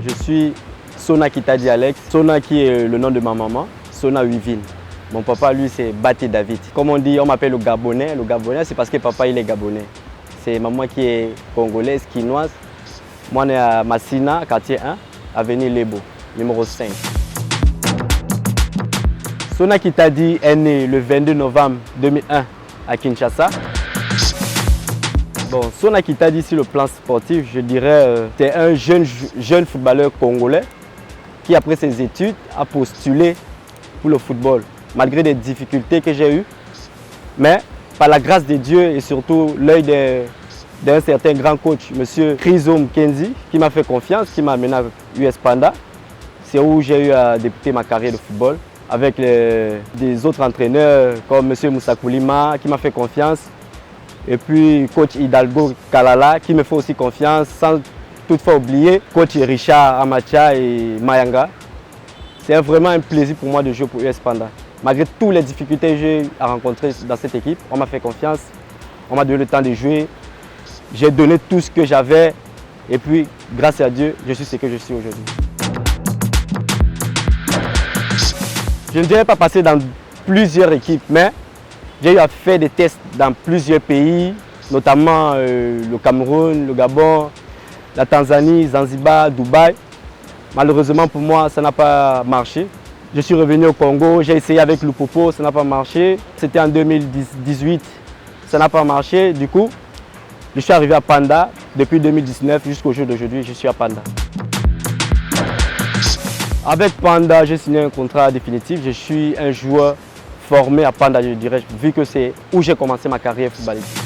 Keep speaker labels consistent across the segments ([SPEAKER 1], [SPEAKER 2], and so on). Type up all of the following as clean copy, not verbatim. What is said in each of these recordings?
[SPEAKER 1] Je suis Sona Kitadi Alex. Sona qui est le nom de ma maman, Sona Wivine. Mon papa, lui, c'est Baté David. Comme on dit, on m'appelle le Gabonais. Le Gabonais, c'est parce que papa, il est Gabonais. C'est maman qui est congolaise, quinoise. Moi, on est à Massina, quartier 1, avenue Lebo, numéro 5. Sona Kitadi est né le 22 novembre 2001 à Kinshasa. Bon, Sona Kitadi, sur le plan sportif, je dirais, c'est un jeune footballeur congolais qui, après ses études, a postulé pour le football, malgré des difficultés que j'ai eues. Mais par la grâce de Dieu et surtout l'œil d'un certain grand coach, M. Chrysom Kenzi, qui m'a fait confiance, qui m'a amené à US Panda. C'est où j'ai eu à débuter ma carrière de football avec des autres entraîneurs comme M. Moussa Koulima, qui m'a fait confiance. Et puis coach Hidalgo Kalala, qui me fait aussi confiance, sans toutefois oublier coach Richard Amacha et Mayanga. C'est vraiment un plaisir pour moi de jouer pour US Panda. Malgré toutes les difficultés que j'ai à rencontrer dans cette équipe, on m'a fait confiance, on m'a donné le temps de jouer. J'ai donné tout ce que j'avais et puis, grâce à Dieu, je suis ce que je suis aujourd'hui. Je ne dirais pas passer dans plusieurs équipes, mais j'ai eu à faire des tests dans plusieurs pays, notamment le Cameroun, le Gabon, la Tanzanie, Zanzibar, Dubaï. Malheureusement pour moi, ça n'a pas marché. Je suis revenu au Congo, j'ai essayé avec Lupopo, ça n'a pas marché. C'était en 2018, ça n'a pas marché. Du coup, je suis arrivé à Panda depuis 2019 jusqu'au jour d'aujourd'hui, je suis à Panda. Avec Panda, j'ai signé un contrat définitif. Je suis un joueur formé à Panda, je dirais, vu que c'est où j'ai commencé ma carrière footballistique.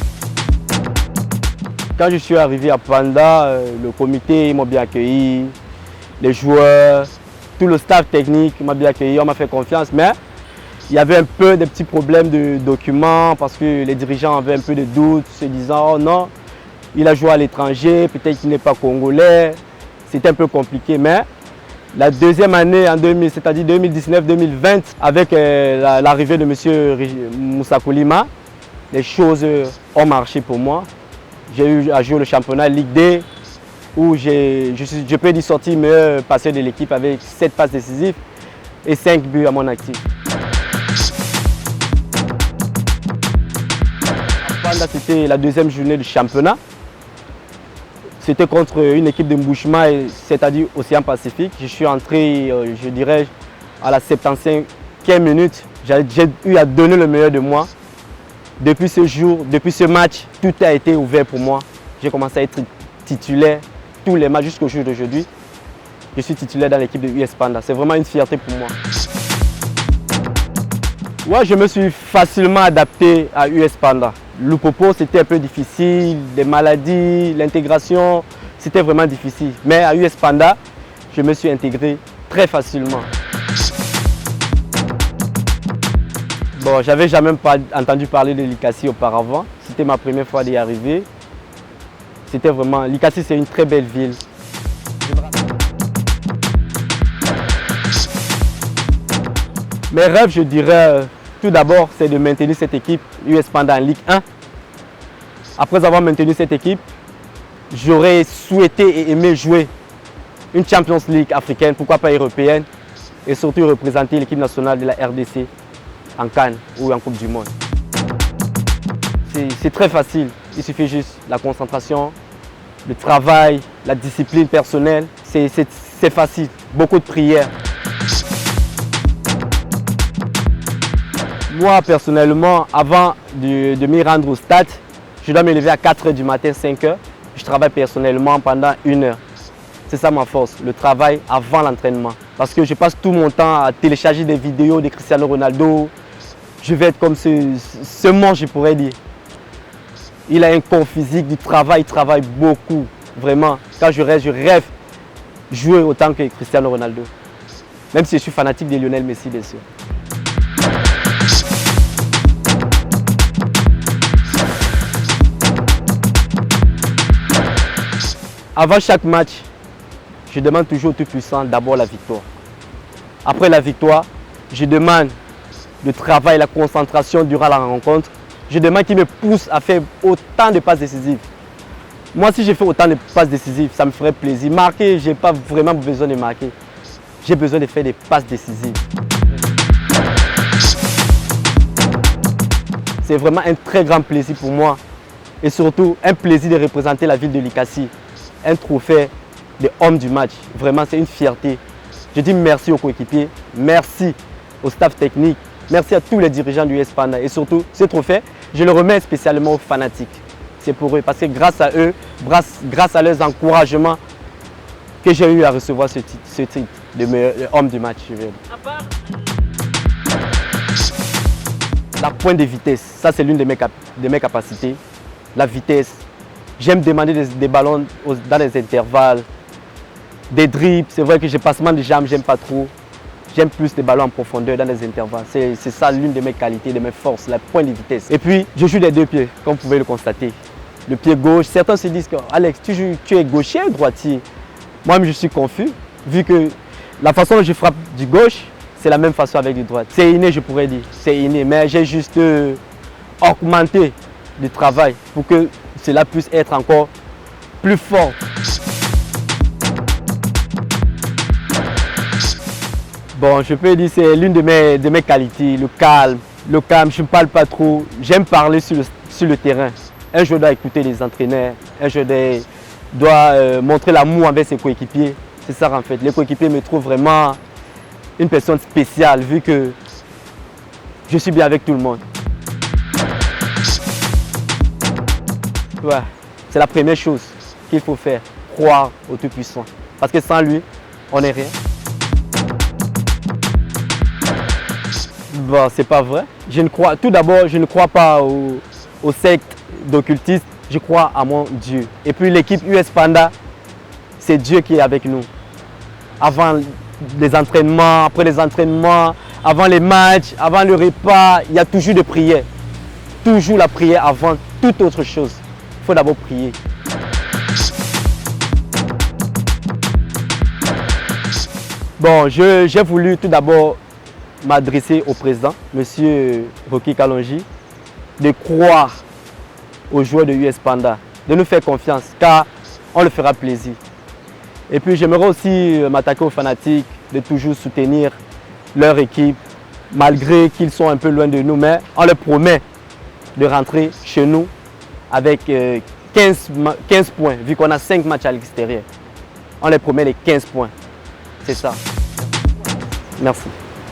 [SPEAKER 1] Quand je suis arrivé à Panda, le comité m'a bien accueilli, les joueurs, tout le staff technique m'a bien accueilli, on m'a fait confiance, mais il y avait un peu des petits problèmes de documents parce que les dirigeants avaient un peu de doutes, se disant oh non, il a joué à l'étranger, peut-être qu'il n'est pas congolais. C'était un peu compliqué, mais la deuxième année, c'est-à-dire 2019-2020, avec l'arrivée de M. Moussa Koulima, les choses ont marché pour moi. J'ai eu à jouer le championnat Ligue D, où je peux dire sortir meilleur passeur de l'équipe avec 7 passes décisives et 5 buts à mon actif. C'était la deuxième journée du championnat. C'était contre une équipe de Mbouchma, c'est-à-dire Océan Pacifique. Je suis entré, je dirais, à la 75e minute. J'ai eu à donner le meilleur de moi. Depuis ce jour, depuis ce match, tout a été ouvert pour moi. J'ai commencé à être titulaire tous les matchs jusqu'au jour d'aujourd'hui. Je suis titulaire dans l'équipe de US Panda. C'est vraiment une fierté pour moi. Ouais, je me suis facilement adapté à US Panda. Lupopo, c'était un peu difficile, des maladies, l'intégration, c'était vraiment difficile. Mais à US Panda, je me suis intégré très facilement. Bon, j'avais jamais entendu parler de l'ICACI auparavant. C'était ma première fois d'y arriver. C'était vraiment... L'ICACI, c'est une très belle ville. Mes rêves, je dirais, tout d'abord, c'est de maintenir cette équipe US Panda en Ligue 1. Après avoir maintenu cette équipe, j'aurais souhaité et aimé jouer une Champions League africaine, pourquoi pas européenne, et surtout représenter l'équipe nationale de la RDC en Cannes ou en Coupe du Monde. C'est très facile, il suffit juste la concentration, le travail, la discipline personnelle, c'est facile, beaucoup de prières. Moi, personnellement, avant de m'y rendre au stade, je dois me lever à 4 h du matin, 5 h. Je travaille personnellement pendant 1 heure. C'est ça ma force, le travail avant l'entraînement. Parce que je passe tout mon temps à télécharger des vidéos de Cristiano Ronaldo. Je vais être comme ce monstre, je pourrais dire. Il a un corps physique, du travail, il travaille beaucoup, vraiment. Quand je rêve jouer autant que Cristiano Ronaldo. Même si je suis fanatique de Lionel Messi, bien sûr. Avant chaque match, je demande toujours au Tout-Puissant d'abord la victoire. Après la victoire, je demande le travail, la concentration durant la rencontre. Je demande qu'il me pousse à faire autant de passes décisives. Moi, si j'ai fait autant de passes décisives, ça me ferait plaisir. Marquer, je n'ai pas vraiment besoin de marquer. J'ai besoin de faire des passes décisives. C'est vraiment un très grand plaisir pour moi. Et surtout, un plaisir de représenter la ville de Likassi. Un trophée de homme du match. Vraiment, c'est une fierté. Je dis merci aux coéquipiers, merci au staff technique, merci à tous les dirigeants du US Panda. Et surtout, ce trophée, je le remets spécialement aux fanatiques. C'est pour eux, parce que grâce à eux, grâce à leurs encouragements, que j'ai eu à recevoir ce titre de meilleur homme du match. La pointe de vitesse, ça c'est l'une de mes capacités. La vitesse, j'aime demander des ballons dans les intervalles. Des dribbles, c'est vrai que j'ai passement de jambes, j'aime pas trop. J'aime plus les ballons en profondeur dans les intervalles. C'est ça l'une de mes qualités, de mes forces, la pointe de vitesse. Et puis, je joue des deux pieds, comme vous pouvez le constater. Le pied gauche, certains se disent que Alex, tu es gaucher ou droitier? Moi-même, je suis confus, vu que la façon dont je frappe du gauche, c'est la même façon avec du droite. C'est inné, je pourrais dire. C'est inné, mais j'ai juste augmenté le travail pour que cela puisse être encore plus fort. Bon, je peux dire que c'est l'une de mes qualités, le calme. Le calme, je ne parle pas trop, j'aime parler sur le terrain. Un joueur doit écouter les entraîneurs, un joueur doit montrer l'amour avec ses coéquipiers. C'est ça en fait. Les coéquipiers me trouvent vraiment une personne spéciale vu que je suis bien avec tout le monde. Ouais, c'est la première chose qu'il faut faire, croire au Tout-Puissant. Parce que sans lui, on n'est rien. Bon, c'est pas vrai. Tout d'abord, je ne crois pas aux sectes d'occultistes, je crois à mon Dieu. Et puis l'équipe US Panda, c'est Dieu qui est avec nous. Avant les entraînements, après les entraînements, avant les matchs, avant le repas, il y a toujours de prière. Toujours la prière avant toute autre chose. Il faut d'abord prier. Bon, j'ai voulu tout d'abord m'adresser au président, M. Rocky Kalonji, de croire aux joueurs de US Panda, de nous faire confiance, car on le fera plaisir. Et puis j'aimerais aussi m'attaquer aux fanatiques, de toujours soutenir leur équipe, malgré qu'ils sont un peu loin de nous, mais on leur promet de rentrer chez nous avec 15 points, vu qu'on a 5 matchs à l'extérieur. On leur promet les 15 points. C'est ça. Merci.